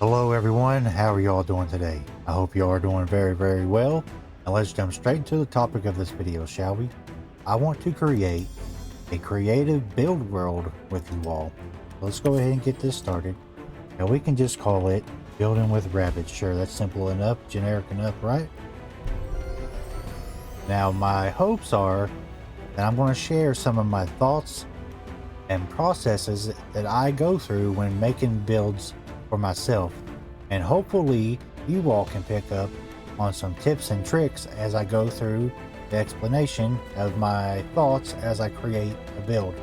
Hello everyone, how are y'all doing today? I hope you are doing very well. And let's jump straight into the topic of this video, shall we? I want to create a creative build world with you all. Let's go ahead and get this started. And we can just call it Building with Rabbits. Sure, that's simple enough, generic enough, right? Now my hopes are that I'm going to share some of my thoughts and processes that I go through when making builds for myself. And hopefully you all can pick up on some tips and tricks as I go through the explanation of my thoughts as I create a build.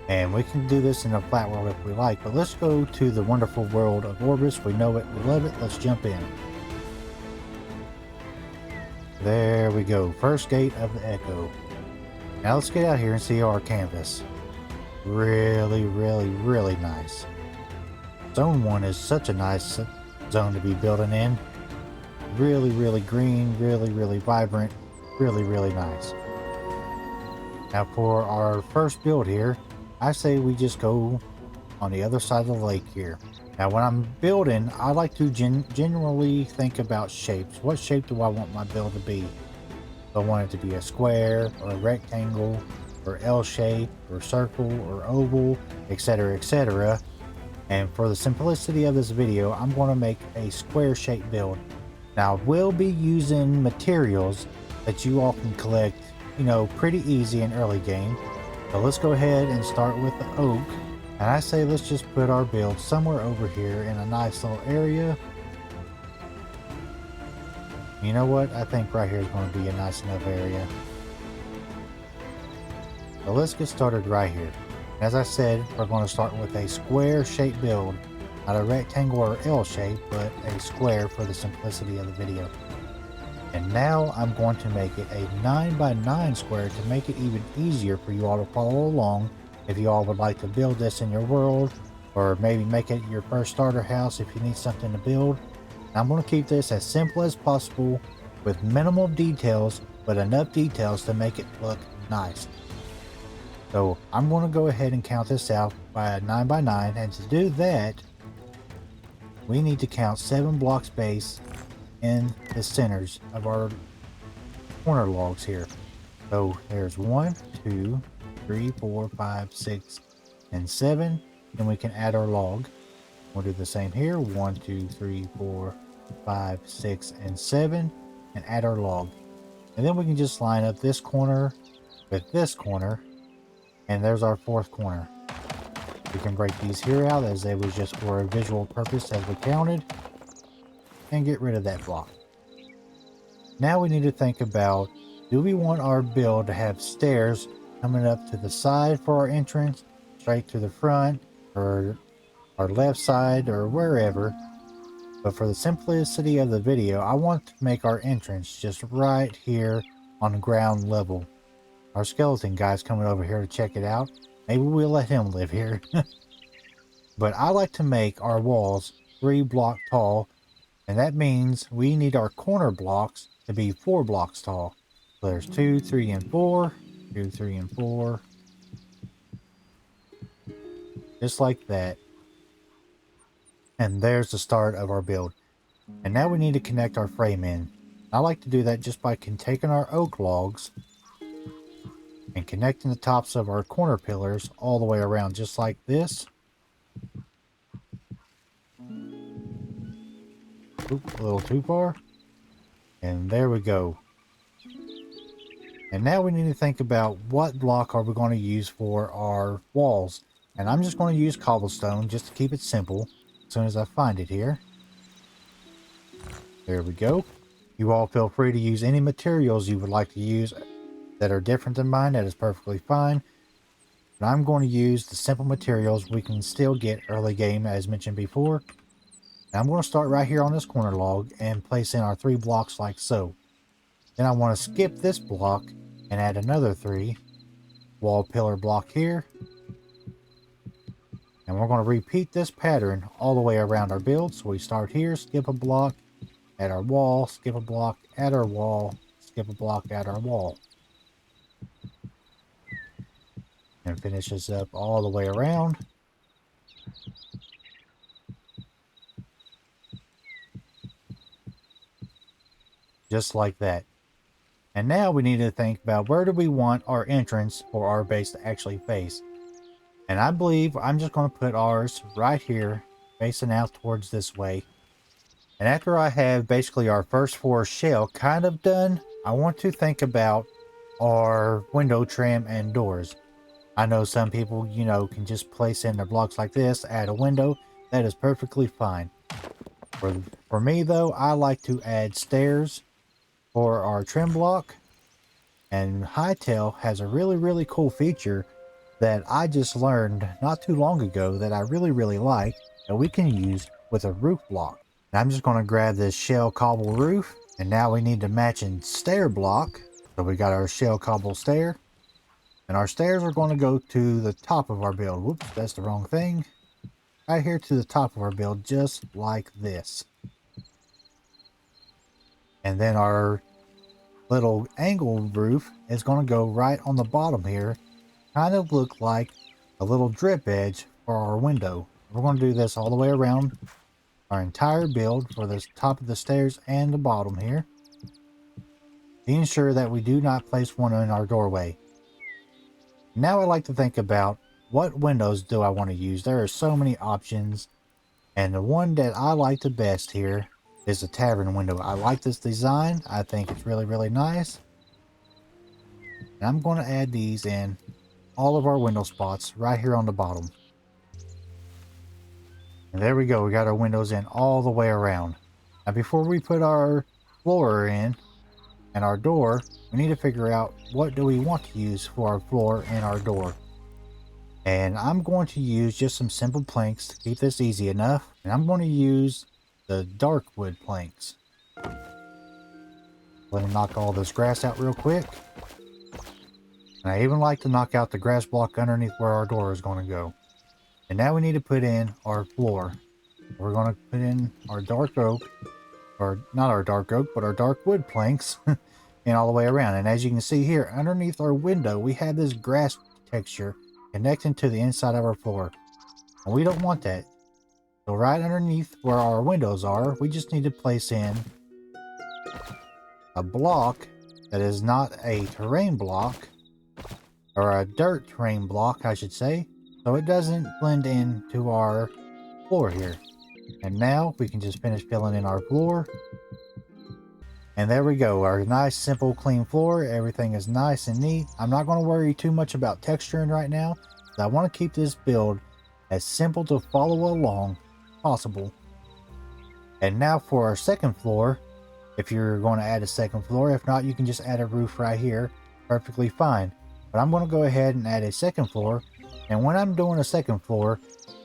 And we can do this in a flat world if we like, but let's go to the wonderful world of Orbis. We know it, we love it, let's jump in. There we go, first gate of the Echo. Now let's get out here and see our canvas. Really nice. Zone 1 is such a nice zone to be building in. Really green, really vibrant, really nice. Now for our first build here, I say we just go on the other side of the lake here. Now when I'm building, I like to generally think about shapes. What shape do I want my build to be? Do I want it to be a square or a rectangle or L shape or circle or oval, etc. And for the simplicity of this video, I'm going to make a square shaped build. Now we'll be using materials that you all can collect, pretty easy in early game. So let's go ahead and start with the oak. And I say let's just put our build somewhere over here in a nice little area. You know what? I think right here is going to be a nice enough area. So let's get started right here. As I said, we're going to start with a square shaped build. Not a rectangle or L shape, but a square for the simplicity of the video. And now I'm going to make it a 9x9 square to make it even easier for you all to follow along if you all would like to build this in your world, or maybe make it your first starter house if you need something to build. I'm going to keep this as simple as possible with minimal details, but enough details to make it look nice. So I'm going to go ahead and count this out by a 9x9, and to do that, we need to count 7 block space in the centers of our corner logs here. So there's 1, 2, 3, 4, 5, 6, and 7. Then we can add our log. We'll do the same here. 1, 2, 3, 4, 5, 6, and 7, and add our log. And then we can just line up this corner with this corner, and there's our 4th corner. We can break these here out as they was just for a visual purpose as we counted, and get rid of that block. Now we need to think about, do we want our build to have stairs coming up to the side for our entrance, straight to the front, or our left side, or wherever? But for the simplicity of the video, I want to make our entrance just right here on ground level. Our skeleton guy's coming over here to check it out. Maybe we'll let him live here. But I like to make our walls 3 blocks tall, and that means we need our corner blocks to be 4 blocks tall. So there's 2, 3, and 4. 2, 3, and 4. Just like that. And there's the start of our build. And now we need to connect our frame in. I like to do that just by taking our oak logs and connecting the tops of our corner pillars all the way around, just like this. Oop, a little too far. And there we go. And now we need to think about what block are we going to use for our walls. And I'm just going to use cobblestone just to keep it simple as soon as I find it here. There we go. You all feel free to use any materials you would like to use that are different than mine. That is perfectly fine. But I'm going to use the simple materials we can still get early game as mentioned before. And I'm going to start right here on this corner log and place in our 3 blocks like so. Then I want to skip this block and add another 3 wall pillar block here. And we're going to repeat this pattern all the way around our build. So we start here, skip a block, add our wall, skip a block, add our wall, skip a block, add our wall. And finish this up all the way around. just like that. And now we need to think about where do we want our entrance for our base to actually face. And I believe I'm just going to put ours right here, facing out towards this way. And after I have basically our first floor shell kind of done, I want to think about our window trim and doors. I know some people, can just place in their blocks like this, add a window. That is perfectly fine. For me though, I like to add stairs for our trim block. And Hytale has a really cool feature that I just learned not too long ago that I really like that we can use with a roof block. And I'm just going to grab this shell cobble roof, and now we need to matching stair block. So we got our shell cobble stair, and our stairs are going to go to the top of our build. Whoops, that's the wrong thing. Right here to the top of our build, just like this. And then our little angle roof is going to go right on the bottom here, kind of look like a little drip edge for our window. We're going to do this all the way around our entire build for the top of the stairs and the bottom here. Being sure that we do not place one in our doorway. Now I like to think about what windows do I want to use. There are so many options, and the one that I like the best here is the tavern window. I like this design. I think it's really nice. And I'm going to add these in all of our window spots right here on the bottom. And there we go. We got our windows in all the way around. Now before we put our floor in and our door, we need to figure out what do we want to use for our floor and our door. And I'm going to use just some simple planks to keep this easy enough. And I'm going to use the dark wood planks. Let me knock all this grass out real quick. And I even like to knock out the grass block underneath where our door is going to go. And now we need to put in our floor. We're going to put in our dark oak, or not our dark oak, but our dark wood planks and all the way around. And as you can see here, underneath our window, we have this grass texture connecting to the inside of our floor. And we don't want that. So right underneath where our windows are, we just need to place in a block that is not a terrain block, or a dirt terrain block, I should say, so it doesn't blend into our floor here. And now we can just finish filling in our floor. And there we go, our nice, simple, clean floor. Everything is nice and neat. I'm not going to worry too much about texturing right now, because I want to keep this build as simple to follow along as possible. And now for our second floor, if you're going to add a second floor. If not, you can just add a roof right here. Perfectly fine. But I'm going to go ahead and add a second floor. And when I'm doing a second floor,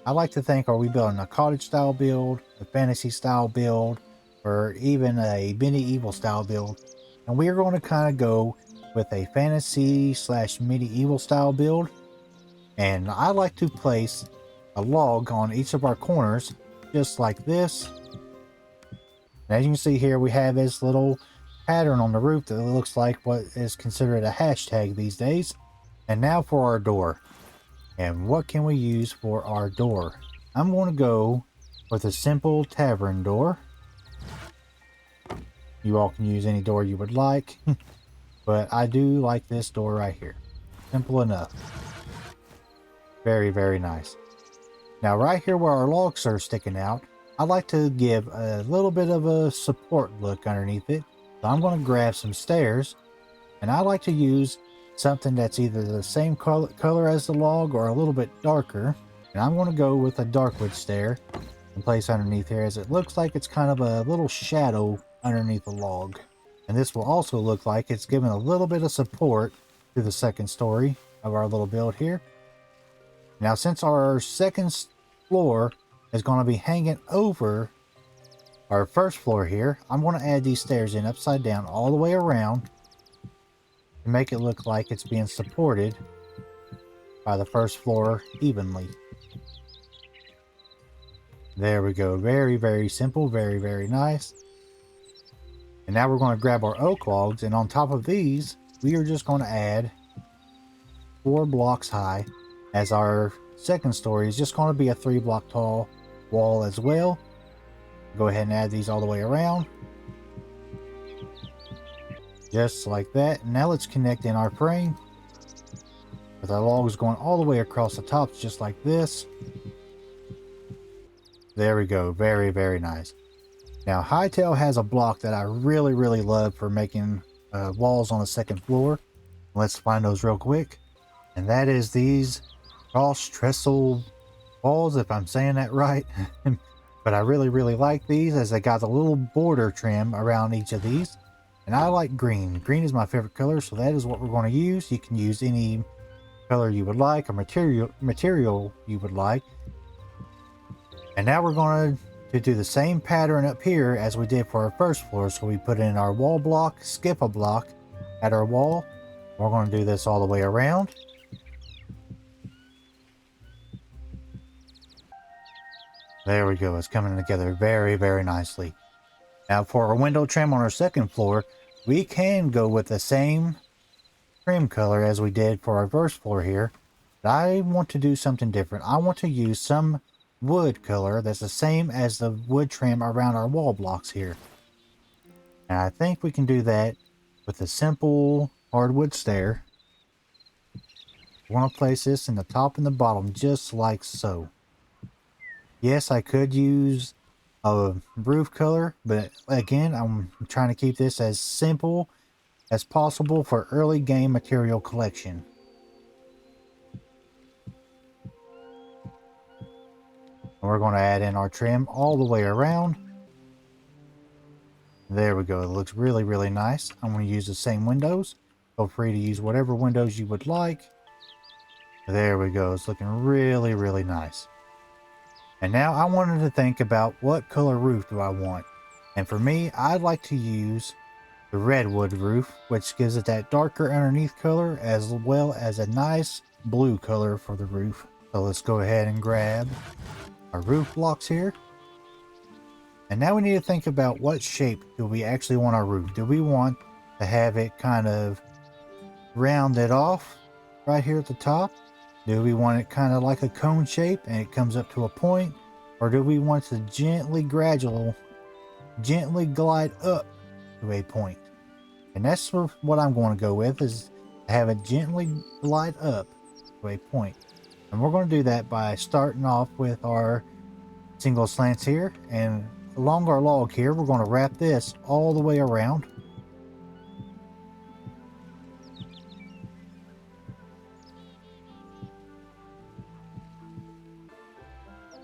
I like to think, are we building a cottage style build, a fantasy style build, or even a medieval style build? And we are going to kind of go with a fantasy / medieval style build. And I like to place a log on each of our corners, just like this. And as you can see here, we have this little pattern on the roof that looks like what is considered a hashtag these days. And now for our door. And what can we use for our door? I'm going to go with a simple tavern door. You all can use any door you would like, but I do like this door right here. Simple enough. Very nice. Now right here where our logs are sticking out, I like to give a little bit of a support look underneath it. So I'm going to grab some stairs, and I like to use something that's either the same color as the log or a little bit darker. And I'm going to go with a dark wood stair and place underneath here, as it looks like it's kind of a little shadow underneath the log. And this will also look like it's giving a little bit of support to the second story of our little build here. Now since our second floor is going to be hanging over our first floor here, I'm going to add these stairs in upside down all the way around to make it look like it's being supported by the first floor evenly. There we go. Very simple. Very nice. And now we're going to grab our oak logs, and on top of these, we are just going to add 4 blocks high, as our second story is just going to be a 3 block tall wall as well. Go ahead and add these all the way around. Just like that. Now let's connect in our frame with our logs going all the way across the tops, just like this. There we go. Very, very nice. Now, Hytale has a block that I really, really love for making walls on the second floor. Let's find those real quick. And that is these cross trestle walls, if I'm saying that right. But I really, really like these as they got the little border trim around each of these. And I like green. Green is my favorite color, so that is what we're going to use. You can use any color you would like or material you would like. And now we're going to do the same pattern up here as we did for our first floor. So we put in our wall block, skip a block at our wall. We're going to do this all the way around. There we go. It's coming together very, very nicely. Now for our window trim on our second floor, we can go with the same trim color as we did for our first floor here. But I want to do something different. I want to use some wood color that's the same as the wood trim around our wall blocks here. And I think we can do that with a simple hardwood stair. I want to place this in the top and the bottom just like so. Yes, I could use a roof color, but again, I'm trying to keep this as simple as possible for early game material collection. And we're going to add in our trim all the way around. There we go. It looks really, really nice. I'm going to use the same windows. Feel free to use whatever windows you would like. There we go. It's looking really, really nice. And now I wanted to think about what color roof do I want. And for me, I'd like to use the redwood roof, which gives it that darker underneath color as well as a nice blue color for the roof. So let's go ahead and grab our roof blocks here. And now we need to think about what shape do we actually want our roof. Do we want to have it kind of rounded off right here at the top? Do we want it kind of like a cone shape and it comes up to a point? Or do we want to gently glide up to a point? And that's what I'm going to go with, is to have it gently glide up to a point. And we're going to do that by starting off with our single slants here. And along our log here, we're going to wrap this all the way around.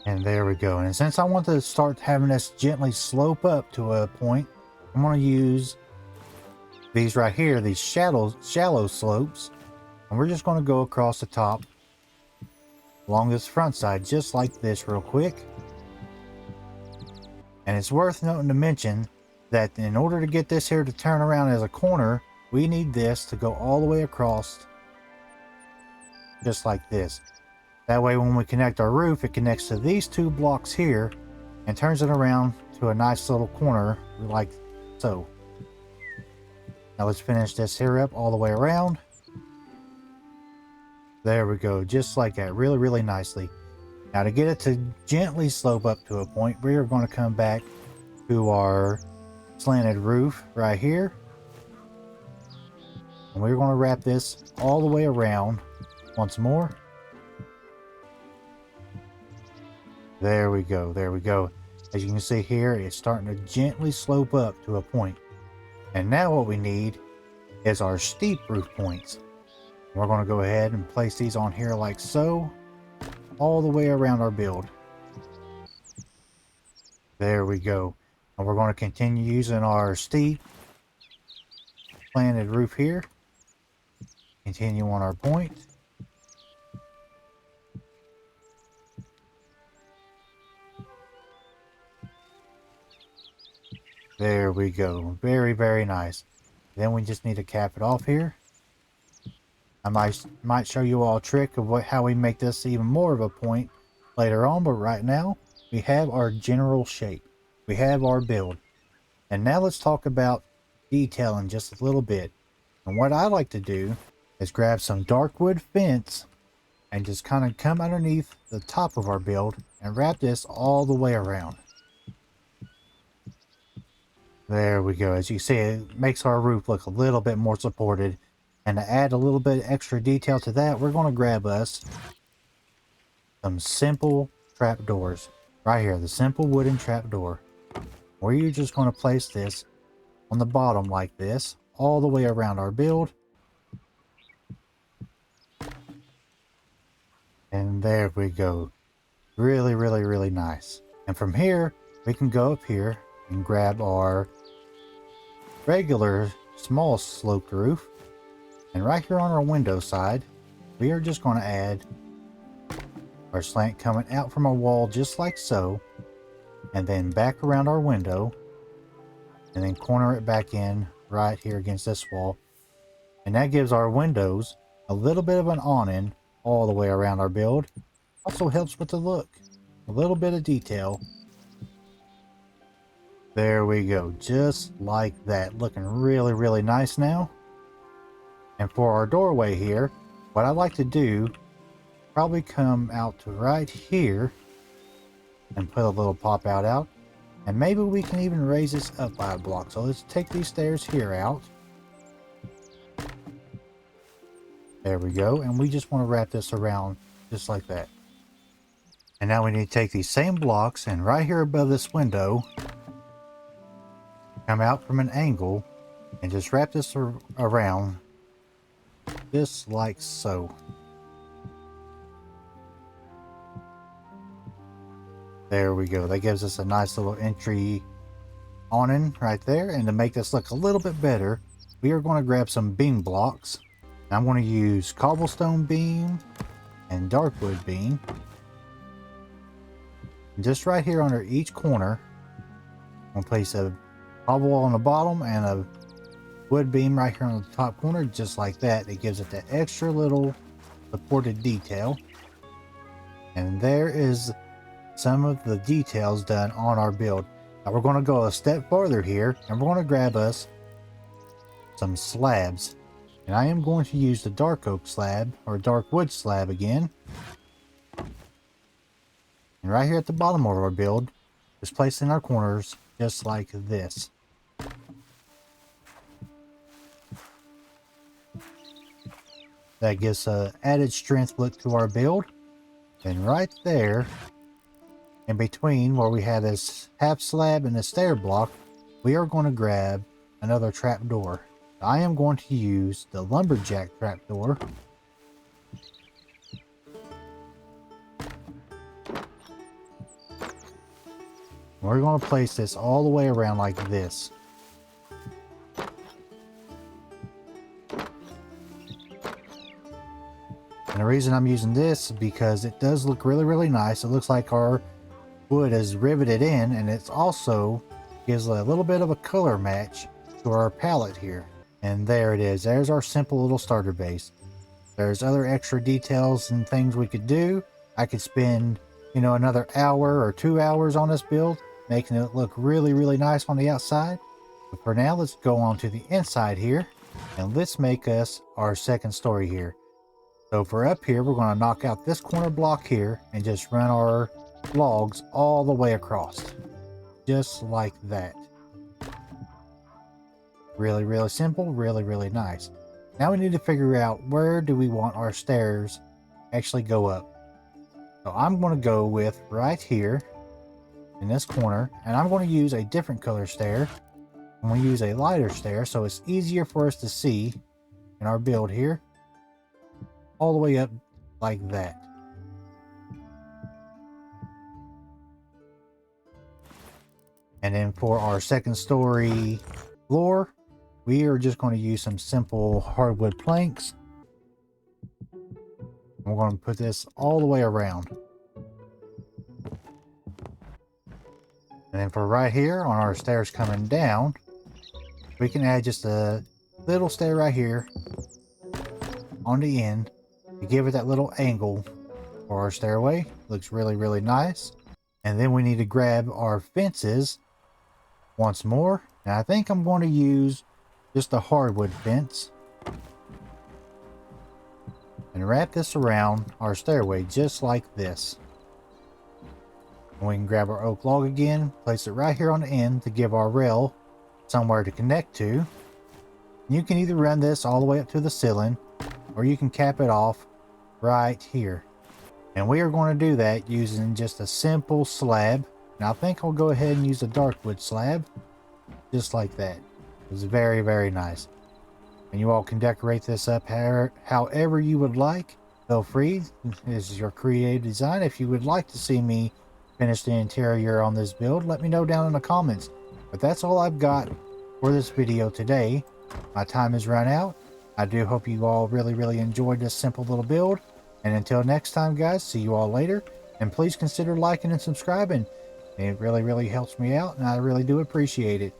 And there we go. And since I want to start having this gently slope up to a point, I'm going to use these right here, these shallow slopes. And we're just going to go across the top along this front side, just like this real quick. And it's worth noting to mention that in order to get this here to turn around as a corner, we need this to go all the way across just like this. That way when we connect our roof, it connects to these two blocks here and turns it around to a nice little corner like so. Now let's finish this here up all the way around. There we go, just like that, really, really nicely. Now to get it to gently slope up to a point, we are going to come back to our slanted roof right here. And we're going to wrap this all the way around once more. There we go, there we go. As you can see here, it's starting to gently slope up to a point. And now what we need is our steep roof points. We're going to go ahead and place these on here like so, all the way around our build. There we go. And we're going to continue using our steep slanted roof here. Continue on our point. There we go. Very, very nice. Then we just need to cap it off here. I might show you all a trick of how we make this even more of a point later on, but right now we have our general shape. We have our build. And now let's talk about detailing just a little bit. And what I like to do is grab some dark wood fence and just kind of come underneath the top of our build and wrap this all the way around. There we go. As you see, it makes our roof look a little bit more supported. And to add a little bit extra detail to that, we're going to grab us some simple trapdoors. Right here, the simple wooden trapdoor. Where you're just going to place this on the bottom like this, all the way around our build. And there we go. Really, really, really nice. And from here, we can go up here and grab our regular small sloped roof. And right here on our window side, we are just going to add our slant coming out from our wall just like so. And then back around our window. And then corner it back in right here against this wall. And that gives our windows a little bit of an awning all the way around our build. Also helps with the look. A little bit of detail. There we go. Just like that. Looking really, really nice now. And for our doorway here, what I like to do, probably come out to right here and put a little pop out. And maybe we can even raise this up by a block. So let's take these stairs here out. There we go. And we just want to wrap this around just like that. And now we need to take these same blocks and right here above this window, come out from an angle and just wrap this around just like so. There we go. That gives us a nice little entry awning right there. And to make this look a little bit better, we are going to grab some beam blocks. I'm going to use cobblestone beam and darkwood beam. And just right here under each corner, I'm going to place a cobble on the bottom and a wood beam right here on the top corner, just like that. It gives it the extra little supported detail. And there is some of the details done on our build. Now we're going to go a step farther here and we're going to grab us some slabs. And I am going to use the dark oak slab or dark wood slab again. And right here at the bottom of our build, just place in our corners just like this. That gives a added strength look to our build. And right there, in between where we have this half slab and the stair block, we are going to grab another trapdoor. I am going to use the lumberjack trapdoor. We're going to place this all the way around like this. And the reason I'm using this is because it does look really, really nice. It looks like our wood is riveted in, and it's also gives a little bit of a color match to our palette here. And there it is. There's our simple little starter base. There's other extra details and things we could do. I could spend, another hour or 2 hours on this build, making it look really, really nice on the outside. But for now, let's go on to the inside here, and let's make us our second story here. So for up here, we're going to knock out this corner block here and just run our logs all the way across. Just like that. Really, really simple, really, really nice. Now we need to figure out where do we want our stairs actually go up. So I'm going to go with right here in this corner, and I'm going to use a different color stair. I'm going to use a lighter stair so it's easier for us to see in our build here. All the way up like that. And then for our second story floor, we are just going to use some simple hardwood planks. We're going to put this all the way around. And then for right here on our stairs coming down, we can add just a little stair right here on the end to give it that little angle for our stairway. Looks really, really nice. And then we need to grab our fences once more. And I think I'm going to use just a hardwood fence and wrap this around our stairway just like this. And we can grab our oak log again, place it right here on the end to give our rail somewhere to connect to. You can either run this all the way up to the ceiling, or you can cap it off right here. And we are going to do that using just a simple slab. And I think I'll go ahead and use a dark wood slab, just like that. It's very, very nice. And you all can decorate this up however you would like. Feel free. This is your creative design. If you would like to see me finish the interior on this build, let me know down in the comments. But that's all I've got for this video today. My time has run out. I do hope you all really enjoyed this simple little build. And until next time, guys, see you all later. And please consider liking and subscribing. It really helps me out, and I really do appreciate it.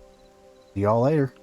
See y'all later.